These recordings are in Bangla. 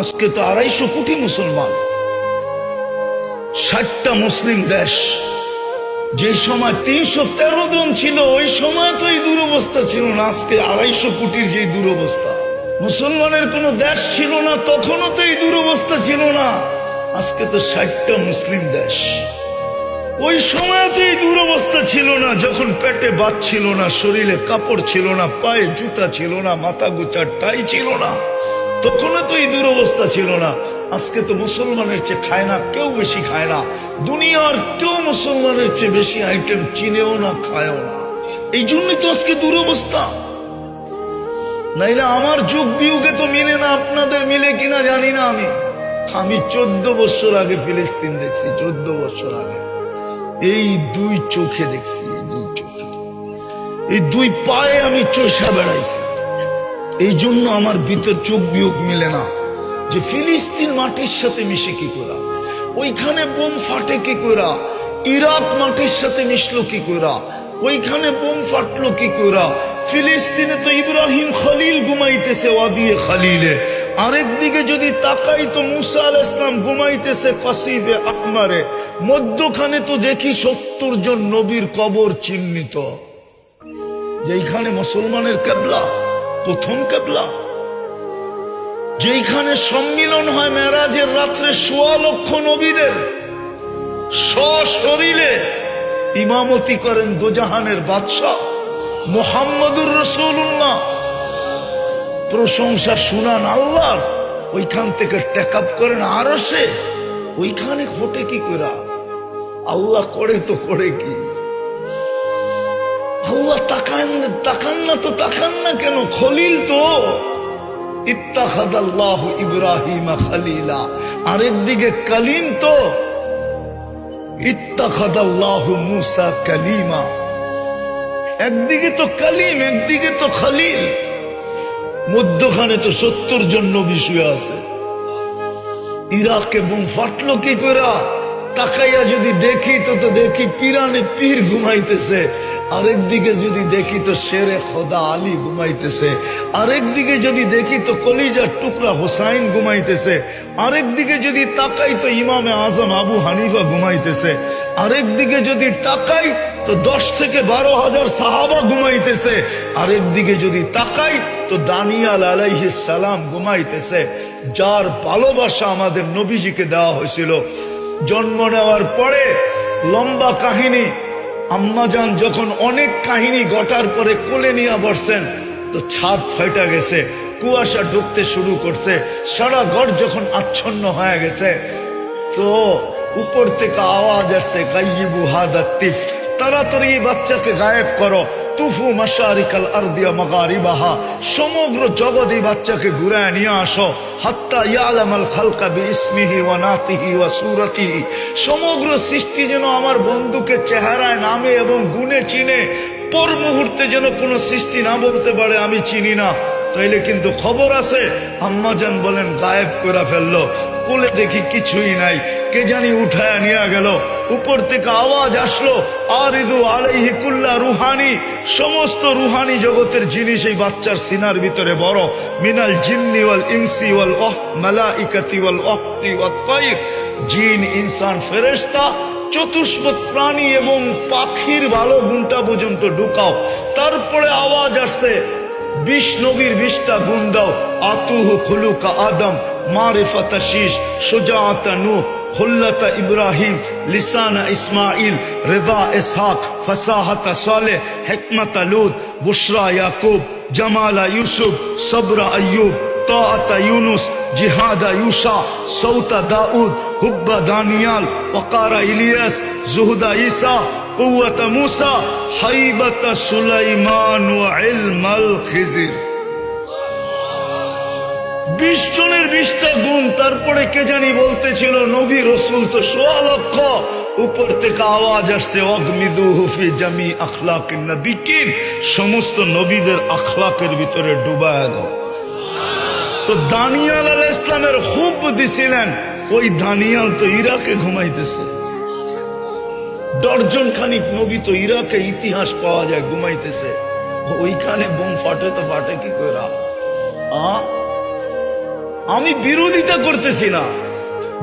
আজকে তো 250 কোটি মুসলমান, 60টা মুসলিম দেশ। যে সময় 313 জন ছিল ওই সময় তো এই দুরবস্থা ছিল না। আজকে 250 কোটির যে দুরবস্থা, মুসলমানের কোন দেশ ছিল না তখনও তো এই দুরবস্থা ছিল না। আজকে তো 60টা মুসলিম দেশ। ওই সময় তো এই দুরবস্থা ছিল না, যখন পেটে ভাত ছিল না, শরীরে কাপড় ছিল না, পায়ে জুতা ছিল না, মাথা গোছার টাই ছিল না, তখনও তো এই দুরবস্থা ছিল না। আজকে তো মুসলমানের চেয়ে খায় না কেউ, বেশি খায় না। দুনিয়ার কেউ মুসলমানের চেয়ে বেশি আইটেম চিনেও না, খায়ও না। এই জন্যই তো আজকে দুরবস্থা। নাইলে আমার যুগ বিয়োগে তো মিলে না। আপনাদের মিলে কিনা জানি না। আমি 14 বছর আগে ফিলিস্তিন দেখছি, 14 বছর আগে। এই 2 চোখে দেখছি, এই 2 চোখে, এই 2 পায়ে আমি চষা বেড়াইছি। এই জন্য আমার ভিতর চোখ বিয়োগ মিলে না যে ফিলিস্তিন মাটির সাথে মিশে কি করা, ওইখানে বোম ফাটে কি করা, ইরাক মাটির সাথে মিশলো কি করা, ওইখানে বোম ফাটলো কি করা। ফিলিস্তিনে তো ইব্রাহিম খলিল ঘুমাইতেছে ওয়াদিয়ে খলিলে, আরেকদিকে যদি তাকাই তো মুসা আলাইহিস সালাম ঘুমাইতেছে কসিবে আহমারে। মধ্যখানে তো দেখি 70 জন নবীর কবর চিহ্নিত, যেখানে মুসলমানের কিবলা, প্রথম কিবলা, যেখানে সম্মিলন হয় মেরাজের রাত্রে 1.25 লক্ষ নবীদের, সশরীরে ইমামতি করেন দোজাহানের বাদশাহ মুহাম্মদুর রাসূলুল্লাহ। প্রশংসা শুনান আল্লাহর, ওইখান থেকে টেক আপ করেন আরশে। ওইখানে ঘটে কি করা? আল্লাহ করে তো করে কি? আল্লাহ তাকান না তো তাকান না কেন? খলিল তো ইত্তাখাযাল্লাহু ইব্রাহিমা খলিলা, আরেকদিকে কালিম তো ইত্তাখাযাল্লাহু মুসা কালিমা। একদিকে তো কালিম, একদিকে তো খলিল, মধ্যখানে তো 70 জন নবী শুয়ে আছে। ইরাকে বোম ফাটলো কি করে? তাকাইয়া যদি দেখি তো দেখি পিরানে পীর ঘুমাইতেছে, আরেকদিকে যদি দেখি তো শেরে খোদা আলী ঘুমাইতেছে, আরেকদিকে যদি দেখি তো কলিজার টুকরা হোসাইন ঘুমাইতেছে, আরেকদিকে যদি তাকাই তো ইমামে আজম আবু হানিফা ঘুমাইতেছে, আরেকদিকে যদি তাকাই তো 10 থেকে 12 হাজার সাহাবা ঘুমাইতেছে, আরেকদিকে যদি তাকাই তো দানিয়াল আলাইহিস সালাম ঘুমাইতেছে, যার ভালোবাসা আমাদের নবীজিকে দেওয়া হয়েছিল। জন্ম নেওয়ার পরে লম্বা কাহিনী, আম্মাজান যখন অনেক কাহিনী ঘটার পরে কোলে নিয়ে বসছেন তো ছাদ ফাইটা গেছে, কুয়াশা ঢুকতে শুরু করছে, সারা ঘর যখন আচ্ছন্ন হয়ে গেছে তো উপর থেকে আওয়াজ আসছে, গাইয়িবু হাদা তিফ, তাড়াতাড়ি বাচ্চাকে গায়েব করো। তুফু মাশারিকাল আরদিয়া মাগারিবাহা, সমগ্র জগৎ এই বাচ্চাকে ঘুরায় নিয়ে আসো। হাত্তা ইয়ালামাল খালকা বিইসমিহি ওয়া নাতিহি ওয়া সূরাতিহি, সমগ্র সৃষ্টি যেন আমার বন্ধুকে চেহারায়, নামে এবং গুণে চিনে। পর মুহূর্তে যেন কোনো সৃষ্টি না বলতে পারে আমি চিনি না, তাইলে কিন্তু খবর আছে। আম্মাজান বলেন গায়েব করে ফেললো। কোলে দেখি কিছুই নাই, কে জানি উঠায় নিয়ে গেল। উপর থেকে আওয়াজ আসলো, আরিদু আলাইহি কুল্লা রুহানি, সমস্ত রুহানি জগতের জিনিস এই বাচ্চার সিনার ভিতরে বড়। মিনাল জিন্নি ওয়াল ইনসি ওয়াল মালাইকাতি ওয়াল ওয়াক্তি ওয়াত তায়র, জিন, ইনসান, ফেরেশতা, চতুষ্পদ প্রাণী এবং পাখির ভালো গুণটা পর্যন্ত ঢুকাও। তারপরে আওয়াজ আসছে, 20 নবীর 20টা গুণ দাও। আতুহু খুলুকা আদম, মারিফাতা শীশ, সুজাআতা নূহ, খুল্লাতা ইব্রাহিম, লিসানা ইসমাইল, রিদা ইসহাক, ফাসাহাতা সালেহ, হিকমাতা লূত, বুশরা ইয়াকুব, জামালা ইউসুফ, সবরা আইয়ুব, তাআতা ইউনুস, জিহাদা ইউসা, সৌতা দাউদ, হুব্বা দানিয়াল, ওয়াকারা ইলিয়াস, জুহদা ঈসা, কুওয়াতা মুসা, হাইবাতা সুলাইমান ওয়া ইলমাল খিজির। 20 জনের 20টা গুণ। তারপরে কে জানি বলতেছিল নবী রসুল তো 1.25 লক্ষ। উপর থেকে আওয়াজ আসছে, অগমিদুহু ফি জামি আখলাকিন নবিয়িন, সমস্ত নবীদের আখলাকের ভিতরে ডুবায়া দাও। তো দানিয়াল আলাইহিস সালামের খুব দিছিলেন, ওই দানিয়াল তো ইরাকে ঘুমাইতেছে। 10 জন খানিক নবী তো ইরাকে ইতিহাস পাওয়া যায় ঘুমাইতেছে। ওইখানে বোম ফাটে তো ফাটে কি করে? আমি বিরোধিতা করতেছি না,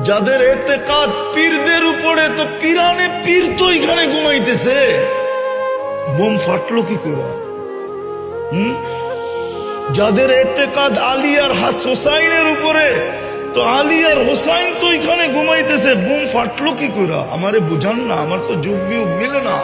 যাদের এতেকাদ পীরদের উপরে, তো পিরানে পীর তো এখানে ঘুমাইতেছে, বোম ফাটলো কি করে? যাদের এতেকাদ আলী আর হোসাইনের উপরে, তো আলী আর হোসাইন তো এখানে ঘুমাইতেছে, বোম ফাটলো কি করে? আমারে বুঝান না, আমার তো যুগ বিয়োগ মিলে না।